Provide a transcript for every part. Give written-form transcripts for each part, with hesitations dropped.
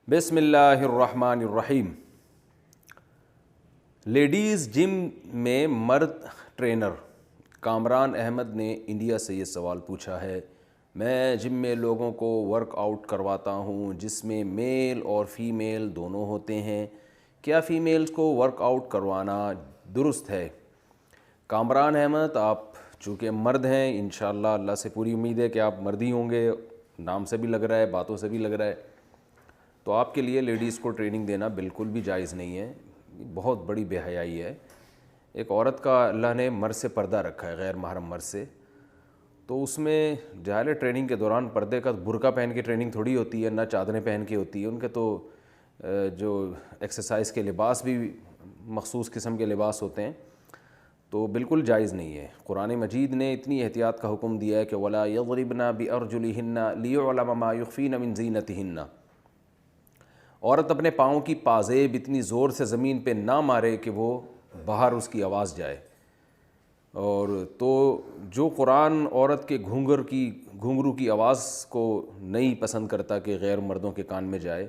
بسم اللہ الرحمن الرحیم۔ لیڈیز جم میں مرد ٹرینر کامران احمد نے انڈیا سے یہ سوال پوچھا ہے۔ میں جم میں لوگوں کو ورک آؤٹ کرواتا ہوں جس میں میل اور فیمیل دونوں ہوتے ہیں، کیا فیمیلز کو ورک آؤٹ کروانا درست ہے؟ کامران احمد، آپ چونکہ مرد ہیں، انشاءاللہ اللہ سے پوری امید ہے کہ آپ مرد ہی ہوں گے، نام سے بھی لگ رہا ہے، باتوں سے بھی لگ رہا ہے، تو آپ کے لیے لیڈیز کو ٹریننگ دینا بالکل بھی جائز نہیں ہے، بہت بڑی بے حیائی ہے۔ ایک عورت کا اللہ نے مرد سے پردہ رکھا ہے، غیر محرم مرد سے، تو اس میں ظاہر ٹریننگ کے دوران پردے کا برقع پہن کے ٹریننگ تھوڑی ہوتی ہے، نہ چادریں پہن کے ہوتی ہے، ان کے تو جو ایکسرسائز کے لباس بھی مخصوص قسم کے لباس ہوتے ہیں، تو بالکل جائز نہیں ہے۔ قرآن مجید نے اتنی احتیاط کا حکم دیا ہے کہ وَلَا يَضْرِبْنَ بِأَرْجُلِهِنَّ لِيُعْلَمَ مَا يُخْفِينَ مِن زِينَتِهِنَّ۔ عورت اپنے پاؤں کی پازیب اتنی زور سے زمین پہ نہ مارے کہ وہ باہر اس کی آواز جائے، اور تو جو قرآن عورت کے گھنگرو کی آواز کو نہیں پسند کرتا کہ غیر مردوں کے کان میں جائے،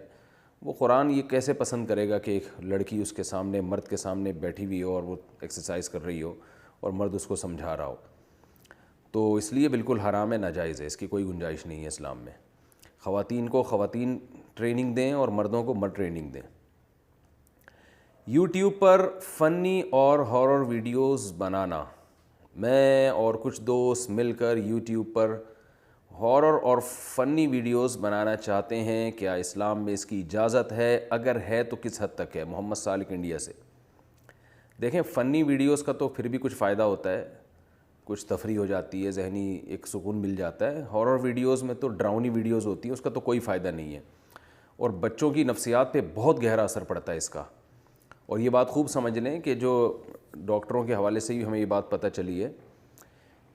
وہ قرآن یہ کیسے پسند کرے گا کہ ایک لڑکی اس کے سامنے، مرد کے سامنے بیٹھی ہوئی ہو اور وہ ایکسرسائز کر رہی ہو اور مرد اس کو سمجھا رہا ہو؟ تو اس لیے بالکل حرام ہے، ناجائز ہے، اس کی کوئی گنجائش نہیں ہے اسلام میں۔ خواتین کو خواتین ٹریننگ دیں اور مردوں کو مرد ٹریننگ دیں۔ یوٹیوب پر فنی اور ہارر ویڈیوز بنانا۔ میں اور کچھ دوست مل کر یوٹیوب پر ہارر اور فنی ویڈیوز بنانا چاہتے ہیں، کیا اسلام میں اس کی اجازت ہے؟ اگر ہے تو کس حد تک ہے؟ محمد سالک انڈیا سے۔ دیکھیں، فنی ویڈیوز کا تو پھر بھی کچھ فائدہ ہوتا ہے، کچھ تفریح ہو جاتی ہے، ذہنی ایک سکون مل جاتا ہے۔ ہارر ویڈیوز میں تو ڈراؤنی ویڈیوز ہوتی ہیں، اس کا تو کوئی فائدہ نہیں ہے، اور بچوں کی نفسیات پہ بہت گہرا اثر پڑتا ہے اس کا۔ اور یہ بات خوب سمجھ لیں کہ جو ڈاکٹروں کے حوالے سے بھی ہمیں یہ بات پتہ چلی ہے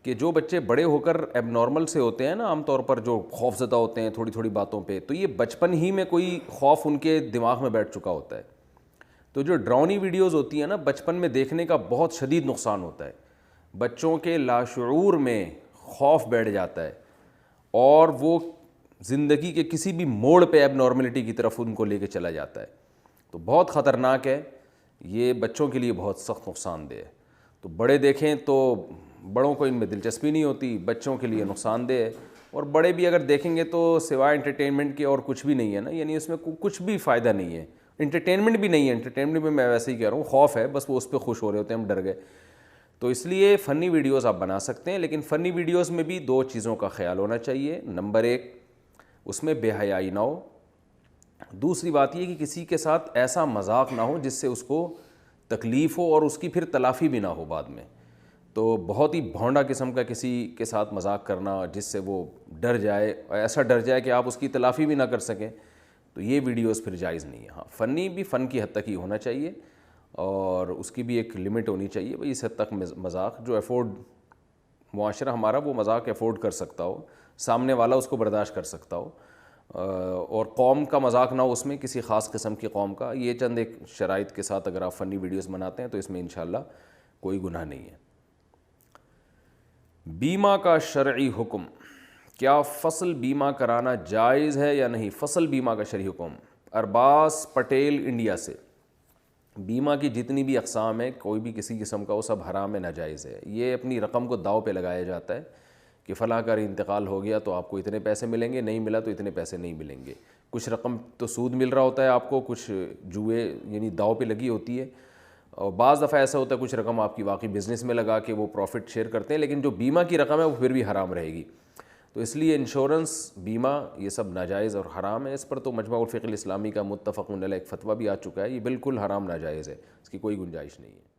کہ جو بچے بڑے ہو کر ایب نارمل سے ہوتے ہیں نا، عام طور پر جو خوف زدہ ہوتے ہیں تھوڑی تھوڑی باتوں پہ، تو یہ بچپن ہی میں کوئی خوف ان کے دماغ میں بیٹھ چکا ہوتا ہے۔ تو جو ڈراؤنی ویڈیوز ہوتی ہیں نا، بچپن میں دیکھنے کا بہت شدید نقصان ہوتا ہے، بچوں کے لاشعور میں خوف بیٹھ جاتا ہے، اور وہ زندگی کے کسی بھی موڑ پہ ایب نارملٹی کی طرف ان کو لے کے چلا جاتا ہے، تو بہت خطرناک ہے یہ، بچوں کے لیے بہت سخت نقصان دہ ہے۔ تو بڑے دیکھیں تو بڑوں کو ان میں دلچسپی نہیں ہوتی، بچوں کے لیے نقصان دہ ہے، اور بڑے بھی اگر دیکھیں گے تو سوائے انٹرٹینمنٹ کے اور کچھ بھی نہیں ہے نا، یعنی اس میں کچھ بھی فائدہ نہیں ہے، انٹرٹینمنٹ بھی نہیں ہے، انٹرٹینمنٹ میں ویسے ہی کہہ رہا ہوں، خوف ہے بس، وہ اس پہ خوش ہو رہے ہوتے ہیں، ہم ڈر گئے۔ تو اس لیے فنی ویڈیوز آپ بنا سکتے ہیں، لیکن فنی ویڈیوز میں بھی دو چیزوں کا خیال ہونا چاہیے۔ نمبر ایک، اس میں بے حیائی نہ ہو۔ دوسری بات یہ کہ کسی کے ساتھ ایسا مذاق نہ ہو جس سے اس کو تکلیف ہو اور اس کی پھر تلافی بھی نہ ہو بعد میں۔ تو بہت ہی بھونڈا قسم کا کسی کے ساتھ مذاق کرنا جس سے وہ ڈر جائے، ایسا ڈر جائے کہ آپ اس کی تلافی بھی نہ کر سکیں، تو یہ ویڈیوز پھر جائز نہیں ہے۔ ہاں، فنی بھی فن کی حد تک ہی ہونا چاہیے، اور اس کی بھی ایک لمٹ ہونی چاہیے، بھئی اس حد تک مذاق جو معاشرہ ہمارا وہ مذاق افورڈ کر سکتا ہو، سامنے والا اس کو برداشت کر سکتا ہو، اور قوم کا مذاق نہ ہو اس میں، کسی خاص قسم کی قوم کا۔ یہ چند ایک شرائط کے ساتھ اگر آپ فنی ویڈیوز بناتے ہیں تو اس میں انشاءاللہ کوئی گناہ نہیں ہے۔ بیمہ کا شرعی حکم۔ کیا فصل بیمہ کرانا جائز ہے یا نہیں؟ فصل بیمہ کا شرعی حکم۔ ارباز پٹیل انڈیا سے۔ بیمہ کی جتنی بھی اقسام ہیں، کوئی بھی کسی قسم کا، وہ سب حرام ہے، ناجائز ہے۔ یہ اپنی رقم کو داؤ پہ لگایا جاتا ہے کہ فلاں کا انتقال ہو گیا تو آپ کو اتنے پیسے ملیں گے، نہیں ملا تو اتنے پیسے نہیں ملیں گے۔ کچھ رقم تو سود مل رہا ہوتا ہے آپ کو، کچھ جوئے یعنی داؤ پہ لگی ہوتی ہے، اور بعض دفعہ ایسا ہوتا ہے کچھ رقم آپ کی واقعی بزنس میں لگا کے وہ پروفٹ شیئر کرتے ہیں، لیکن جو بیمہ کی رقم ہے وہ پھر بھی حرام رہے گی۔ تو اس لیے انشورنس، بیمہ، یہ سب ناجائز اور حرام ہے۔ اس پر تو مجمع الفقہ الاسلامی کا متفق علیہ ایک فتویٰ بھی آ چکا ہے، یہ بالکل حرام ناجائز ہے، اس کی کوئی گنجائش نہیں ہے۔